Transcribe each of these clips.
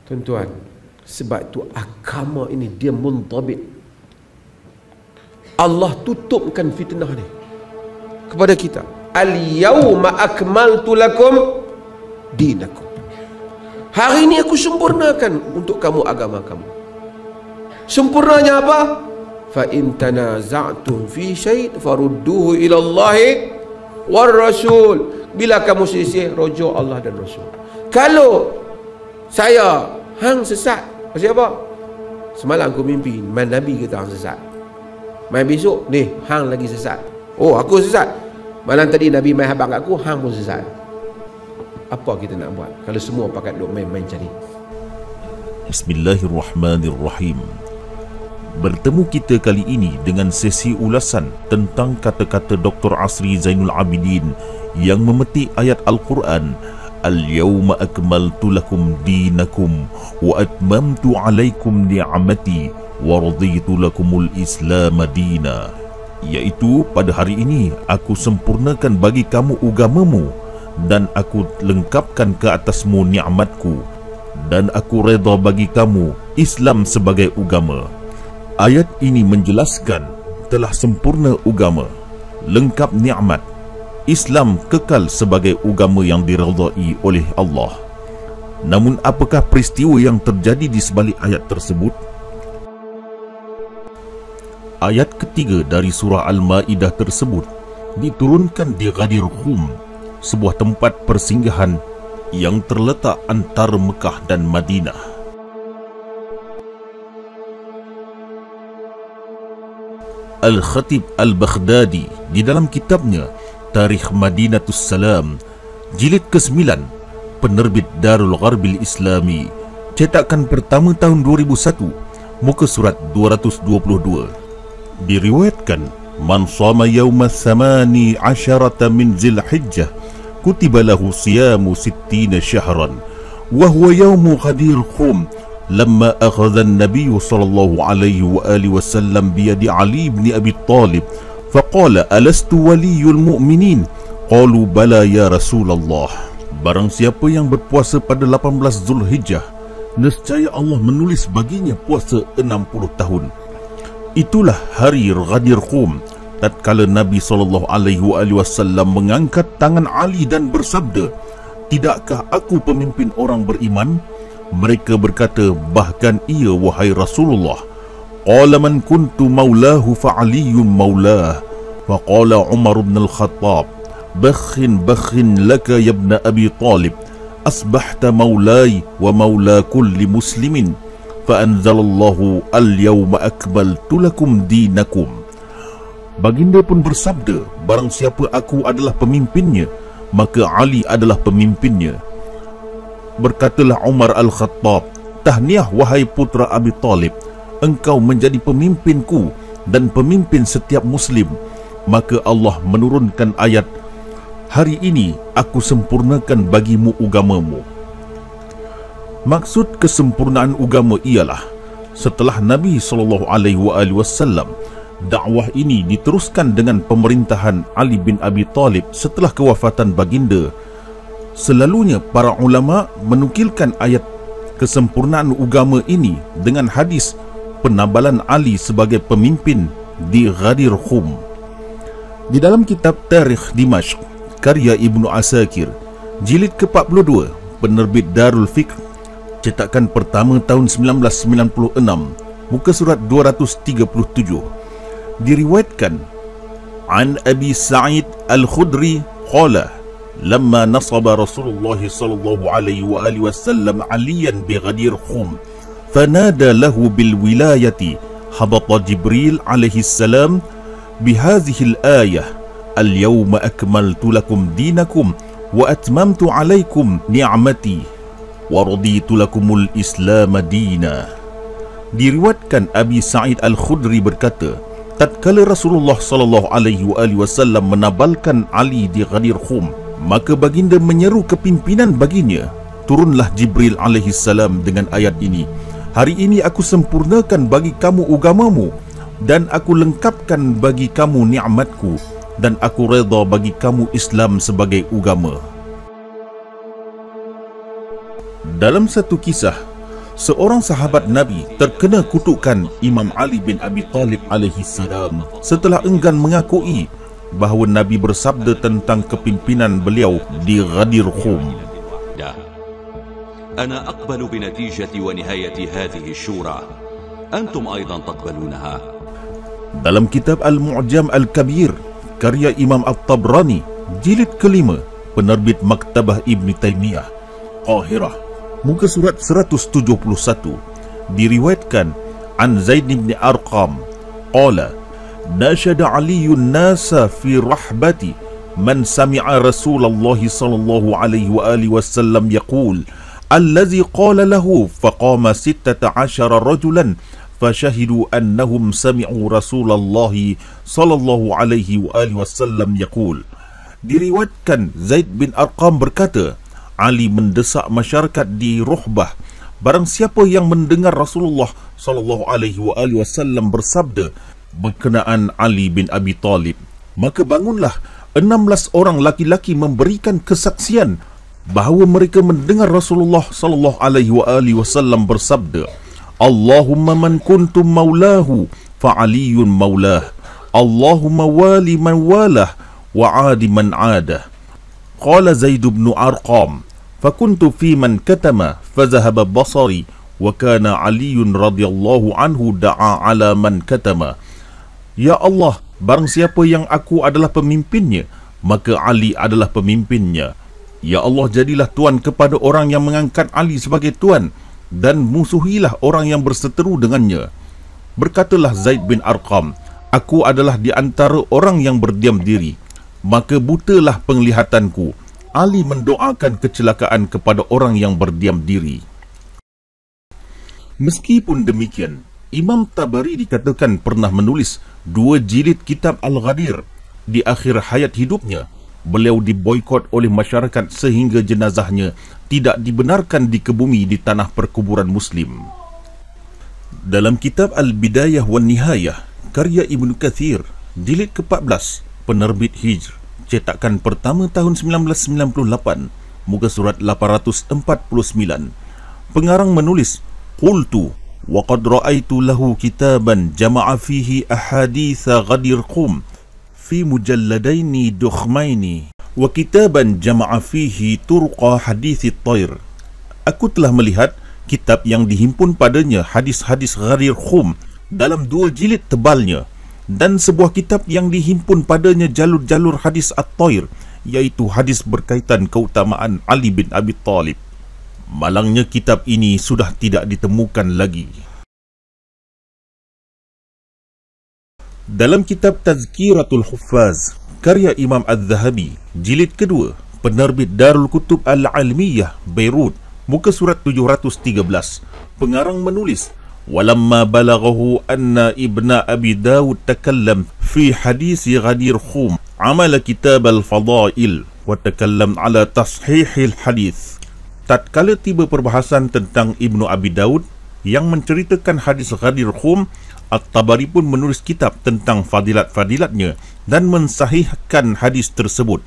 Tuan-tuan, sebab itu agama ini dia muntabit. Allah tutupkan fitnah ni kepada kita. Al-yawma akmaltu lakum dinakum. Hari ini aku sempurnakan untuk kamu agama kamu. Sempurnanya apa? Fa in tanaza'tum fi syai' farudduhu ila Allahi war Rasul. Bila kamu selisih, rujuk Allah dan Rasul. Kalau saya hang sesat, pasal apa? Semalam aku mimpi Nabi kata hang sesat. Mai besok ni hang lagi sesat. Oh, aku sesat. Malam tadi Nabi mai habaq kat aku, hang pun sesat. Apa kita nak buat kalau semua pakat duk main-main cari? Bismillahirrahmanirrahim. Bertemu kita kali ini dengan sesi ulasan tentang kata-kata Dr. Asri Zainul Abidin yang memetik ayat Al-Quran, Al-yawma akmaltu lakum dinakum wa atmamtu alaikum ni'amati wa raditu lakumul Islam dina. Iaitu, pada hari ini aku sempurnakan bagi kamu agamamu dan aku lengkapkan ke atasmu nikmatku dan aku redha bagi kamu Islam sebagai agama. Ayat ini menjelaskan telah sempurna agama, lengkap nikmat, Islam kekal sebagai agama yang diredai oleh Allah. Namun apakah peristiwa yang terjadi di sebalik ayat tersebut? Ayat ketiga dari surah Al-Ma'idah tersebut diturunkan di Ghadir Khum, sebuah tempat persinggahan yang terletak antara Mekah dan Madinah. Al-Khatib Al-Baghdadi di dalam kitabnya Tarikh Madinatus Salam jilid ke-9, penerbit Darul Gharbil Islami, cetakan pertama tahun 2001, muka surat 222. Diriwayatkan, man shama yawma thamani asharata min Zilhijjah kutiba lahu siyamu 60 syahran wa huwa yawmu Ghadir Khum lamma akhadha an-nabiy sallallahu alaihi wa alihi wasallam bi yadi Ali bin Abi Talib faqala alastu waliyul mu'minin qalu bala ya Rasulullah. Barang siapa yang berpuasa pada 18 Zulhijjah, nescaya Allah menulis baginya puasa 60 tahun. Itulah hari Ghadir Khum, tatkala Nabi SAW mengangkat tangan Ali dan bersabda, tidakkah aku pemimpin orang beriman? Mereka berkata, bahkan ia wahai Rasulullah. Qala man kuntu maulahu fa aliyun maulah. Faqala Umar bin Al-Khattab, bakhin laka ya ibn Abi Talib, asbahta maulai wa maula kulli muslimin. Fa'anzalallahu al-yawma akmaltu lakum dinakum. Baginda pun bersabda, barang siapa aku adalah pemimpinnya, maka Ali adalah pemimpinnya. Berkatalah Umar Al-Khattab, tahniah wahai putra Abi Talib, engkau menjadi pemimpinku dan pemimpin setiap muslim. Maka Allah menurunkan ayat, hari ini aku sempurnakan bagimu agamamu. Maksud kesempurnaan agama ialah setelah Nabi SAW, dakwah ini diteruskan dengan pemerintahan Ali bin Abi Talib setelah kewafatan baginda. Selalunya para ulama menukilkan ayat kesempurnaan agama ini dengan hadis penabalan Ali sebagai pemimpin di Ghadir Khum. Di dalam kitab Tarikh Dimashq karya Ibnu Asakir jilid ke-42, penerbit Darul Fiqh, cetakan pertama tahun 1996, muka surat 237, diriwayatkan an Abi Sa'id Al-Khudri qala lamma nasaba Rasulullah sallallahu alaihi wa alihi wasallam aliyan bi Ghadir Khum fanada lahu bil wilayati habata Jibril alaihi salam bihadhihi al-ayah al-yawma akmaltu lakum dinakum wa atmamtu alaikum ni'mati wa raditu lakumul Islam dina. Diriwayatkan Abi Sa'id Al-Khudri berkata, tatkala Rasulullah sallallahu alaihi wasallam menabalkan Ali di Ghadir Khum, maka baginda menyeru kepimpinan baginya. Turunlah Jibril alaihi salam dengan ayat ini, hari ini aku sempurnakan bagi kamu agamamu dan aku lengkapkan bagi kamu nikmatku dan aku redha bagi kamu Islam sebagai agama. Dalam satu kisah, seorang sahabat Nabi terkena kutukan Imam Ali bin Abi Talib alaihi salam setelah enggan mengakui bahawa Nabi bersabda tentang kepimpinan beliau di Ghadir Khum. أنا أقبل بنتيجة ونهاية هذه الشورى أنتم أيضا تقبلونها. Dalam kitab Al-Mu'jam Al-Kabir karya Imam At-Tabrani jilid kelima, penerbit Maktabah Ibn Taymiyah, Qahirah, muka surat 171, diriwayatkan an Zaid bin Arqam qala nashada Aliyun nasa fi rahbati man sami'a Rasulullah sallallahu alaihi wa alihi wasallam yaqul allazi qala lahu faqama 16 rajulan fashahidu annahum sami'u Rasulullah sallallahu alaihi wa alihi wasallam yaqul. Diriwayatkan Zaid bin Arqam berkata, Ali mendesak masyarakat di Ruhbah, barang siapa yang mendengar Rasulullah sallallahu alaihi wa alihi wasallam bersabda berkenaan Ali bin Abi Talib, maka bangunlah 16 orang laki-laki memberikan kesaksian bahawa mereka mendengar Rasulullah sallallahu alaihi wa alihi wasallam bersabda, Allahumma man kuntum maulahu fa aliyun maulah, Allahumma wali man walah wa adi man adah. Qala Zaid bin Arqam fakuntu fi man katama fazahaba basari wa kana Aliyun radhiyallahu anhu da'a ala man katama. Ya Allah, barang siapa yang aku adalah pemimpinnya, maka Ali adalah pemimpinnya. Ya Allah, jadilah Tuan kepada orang yang mengangkat Ali sebagai Tuan, dan musuhilah orang yang berseteru dengannya. Berkatalah Zaid bin Arqam, aku adalah di antara orang yang berdiam diri, maka butalah penglihatanku. Ali mendoakan kecelakaan kepada orang yang berdiam diri. Meskipun demikian, Imam Tabari dikatakan pernah menulis 2 jilid kitab Al-Ghadir. Di akhir hayat hidupnya, beliau diboikot oleh masyarakat sehingga jenazahnya tidak dibenarkan dikebumi di tanah perkuburan Muslim. Dalam kitab Al-Bidayah wan Nihayah karya Ibnu Katsir jilid ke-14, penerbit Hijr, cetakan pertama tahun 1998, muka surat 849, pengarang menulis, qultu wa qad ra'aitu lahu kitaban jama'a fihi ahaditha Ghadir Khum fi mujalladaini dukhmaini wa kitaban jama'a fihi turqa hadithi at-tayr. Aku telah melihat kitab yang dihimpun padanya hadis-hadis Ghadir Khum dalam 2 jilid tebalnya, dan sebuah kitab yang dihimpun padanya jalur-jalur hadis at-tayr, iaitu hadis berkaitan keutamaan Ali bin Abi Talib. Malangnya kitab ini sudah tidak ditemukan lagi. Dalam kitab Tazkiratul Huffaz karya Imam Az-Zahabi jilid kedua, penerbit Darul Kutub Al-Almiyah, Beirut, muka surat 713, pengarang menulis, walamma balaghahu anna ibna Abi Dawud takallam fi hadis Ghadir Khum amala kitab al-fadail wa takallam ala tashihil hadis. Tatkala tiba perbahasan tentang Ibnu Abi Dawud yang menceritakan hadis Ghadir Khum, At-Tabari pun menulis kitab tentang fadilat-fadilatnya dan mensahihkan hadis tersebut.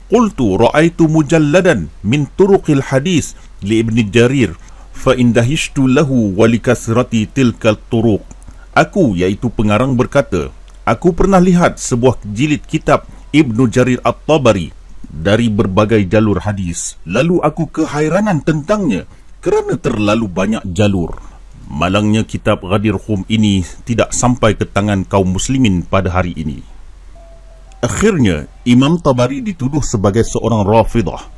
Qultu ra'aitu mujalladan min turuqil hadis li Ibn Jarir fa indahishtu lahu wa likasrati tilkal turuq. Aku, iaitu pengarang, berkata, aku pernah lihat sebuah jilid kitab Ibnu Jarir At-Tabari dari berbagai jalur hadis, lalu aku kehairanan tentangnya kerana terlalu banyak jalur. Malangnya kitab Ghadir Khum ini tidak sampai ke tangan kaum muslimin pada hari ini. Akhirnya Imam Tabari dituduh sebagai seorang Rafidah.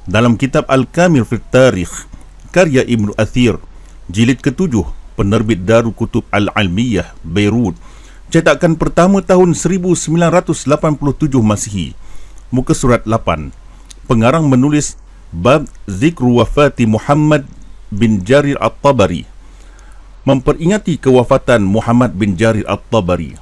Dalam kitab Al-Kamil fi Tarikh karya Ibnu Athir jilid ke-7, penerbit Darul Kutub Al-Almiyah, Beirut, cetakan pertama tahun 1987 Masihi, muka surat 8, pengarang menulis bab zikru wafati Muhammad bin Jarir At-Tabari, memperingati kewafatan Muhammad bin Jarir At-Tabari.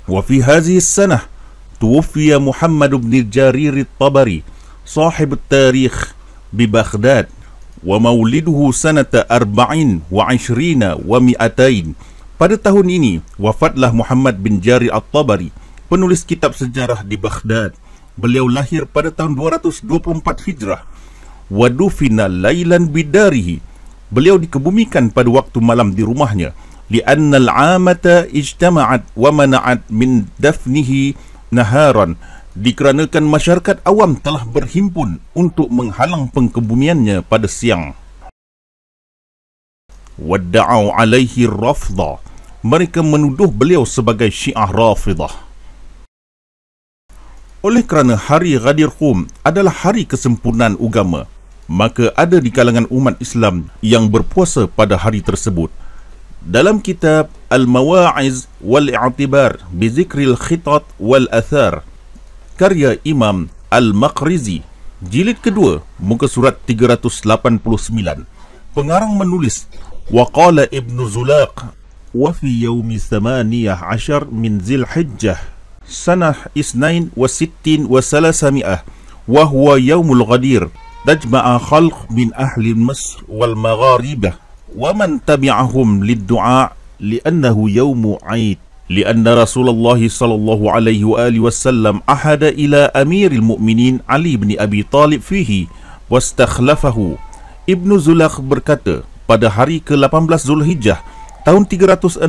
Wa fi hadhihi as-sanah tuwfiya Muhammad bin Jarir At-Tabari sahib at-tarikh bi Baghdad wa mauliduhu sanata 24 wa 200. Pada tahun ini wafatlah Muhammad bin Jarir At-Tabari, penulis kitab sejarah di Baghdad. Beliau lahir pada tahun 224 Hijrah. Wa dufina lailan bidarihi, beliau dikebumikan pada waktu malam di rumahnya, li'anna al-'amata ijtama'at wa mana'at min dafnihi naharan, dikarenakan masyarakat awam telah berhimpun untuk menghalang pengkebumiannya pada siang. Wadda'au alaihi rafdah, mereka menuduh beliau sebagai Syiah Rafidah. Oleh kerana hari Ghadir Khum adalah hari kesempurnaan agama, maka ada di kalangan umat Islam yang berpuasa pada hari tersebut. Dalam kitab Al-Mawa'iz wal-I'tibar bi Zikril Khitat wal-Athar, karya Imam Al-Maqrizi, jilid kedua, muka surat 389, pengarang menulis, وقال ابن زلاق وفي يوم 18 من ذي الحجة سنة 62 و300 وهو يوم الغدير تجمع خلق من أهل مصر والمغاربة ومن تبعهم للدعاء لأنه يوم عيد لأن رسول الله صلى الله عليه وآله وسلم أحد إلى أمير المؤمنين علي بن أبي طالب فيه واستخلفه. Ibn Zulaq berkata, pada hari ke-18 Zulhijjah tahun 362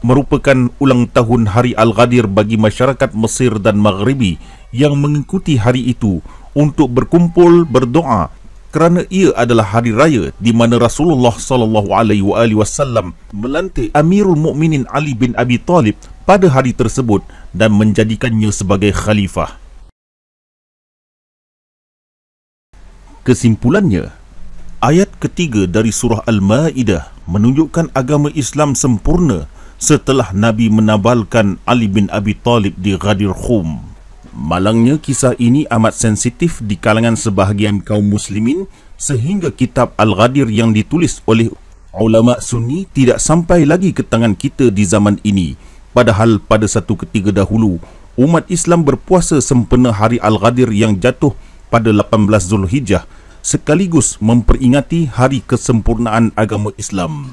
merupakan ulang tahun hari Al-Ghadir bagi masyarakat Mesir dan Maghribi yang mengikuti hari itu untuk berkumpul berdoa kerana ia adalah hari raya di mana Rasulullah SAW melantik Amirul Mukminin Ali bin Abi Talib pada hari tersebut dan menjadikannya sebagai khalifah. Kesimpulannya, ayat ketiga dari surah Al-Ma'idah menunjukkan agama Islam sempurna setelah Nabi menabalkan Ali bin Abi Talib di Ghadir Khum. Malangnya kisah ini amat sensitif di kalangan sebahagian kaum muslimin sehingga kitab Al-Ghadir yang ditulis oleh ulama Sunni tidak sampai lagi ke tangan kita di zaman ini. Padahal pada satu ketika dahulu umat Islam berpuasa sempena hari Al-Ghadir yang jatuh pada 18 Zulhijjah sekaligus memperingati hari kesempurnaan agama Islam.